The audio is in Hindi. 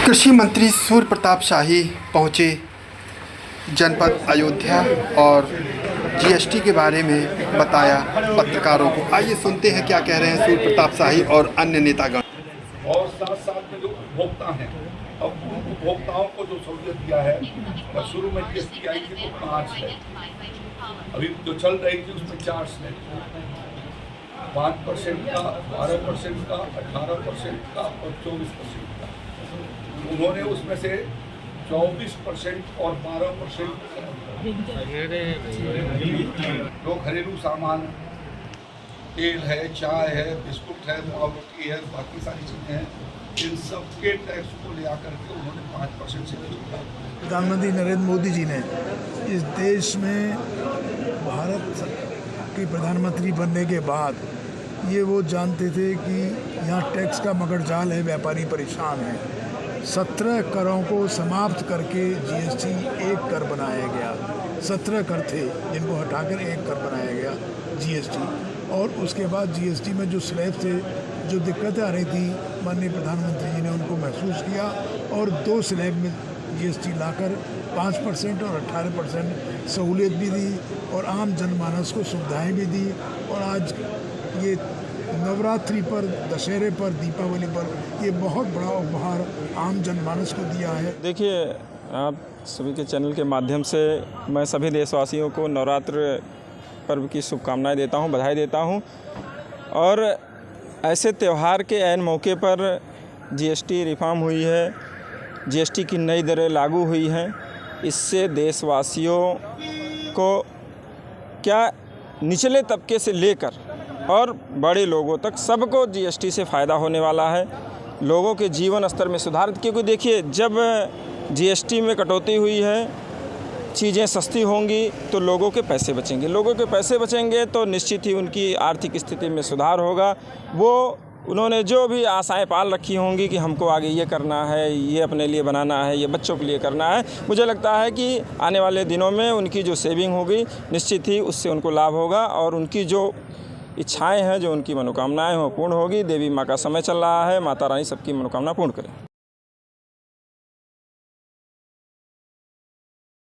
कृषि मंत्री सूर्य प्रताप शाही पहुंचे जनपद अयोध्या और जीएसटी के बारे में बताया पत्रकारों को। आइए सुनते हैं क्या कह रहे हैं सूर्य प्रताप शाही और अन्य नेतागण। और साथ साथ में जो उपभोक्ता हैं, अब उपभोक्ताओं को जो सहूलियत दिया है, शुरू में जीएसटी आई थी तो 5 है, अभी जो चल रही थी उसमें 4 है, 5% का, 12% का, 18% का और 24% का। उन्होंने उसमें से 24% और 12% जो घरेलू सामान, तेल है, चाय है, बिस्कुट है, पावरोटी है, बाकी सारी चीज़ें हैं, इन सब के टैक्स को ले आकर के उन्होंने 5% से किया। प्रधानमंत्री नरेंद्र मोदी जी ने इस देश में भारत के प्रधानमंत्री बनने के बाद ये वो जानते थे कि यहाँ टैक्स का मगरजाल है, व्यापारी परेशान है। 17 करों को समाप्त करके जीएसटी एक कर बनाया गया। 17 कर थे जिनको हटाकर एक कर बनाया गया जीएसटी। और उसके बाद जीएसटी में जो स्लैब थे, जो दिक्कतें आ रही थी, माननीय प्रधानमंत्री जी ने उनको महसूस किया और 2 स्लैब में जीएसटी लाकर 5% और 18% सहूलियत भी दी और आम जनमानस को सुविधाएं भी दी। और आज ये नवरात्रि पर, दशहरे पर, दीपावली पर ये बहुत बड़ा उपहार आम जनमानस को दिया है। देखिए, आप सभी के चैनल के माध्यम से मैं सभी देशवासियों को नवरात्र पर्व की शुभकामनाएं देता हूं, बधाई देता हूं। और ऐसे त्यौहार के ऐन मौके पर जीएसटी रिफॉर्म हुई है, जीएसटी की नई दरें लागू हुई हैं। इससे देशवासियों को क्या, निचले तबके से लेकर और बड़े लोगों तक सबको जीएसटी से फ़ायदा होने वाला है। लोगों के जीवन स्तर में सुधार, क्योंकि देखिए, जब जीएसटी में कटौती हुई है, चीज़ें सस्ती होंगी तो लोगों के पैसे बचेंगे। लोगों के पैसे बचेंगे तो निश्चित ही उनकी आर्थिक स्थिति में सुधार होगा। वो उन्होंने जो भी आशाएं पाल रखी होंगी कि हमको आगे ये करना है, ये अपने लिए बनाना है, ये बच्चों के लिए करना है, मुझे लगता है कि आने वाले दिनों में उनकी जो सेविंग होगी निश्चित ही उससे उनको लाभ होगा और उनकी जो इच्छाएं हैं, जो उनकी मनोकामनाएं हैं, वो पूर्ण होगी। देवी माँ का समय चल रहा है, माता रानी सबकी मनोकामना पूर्ण करें।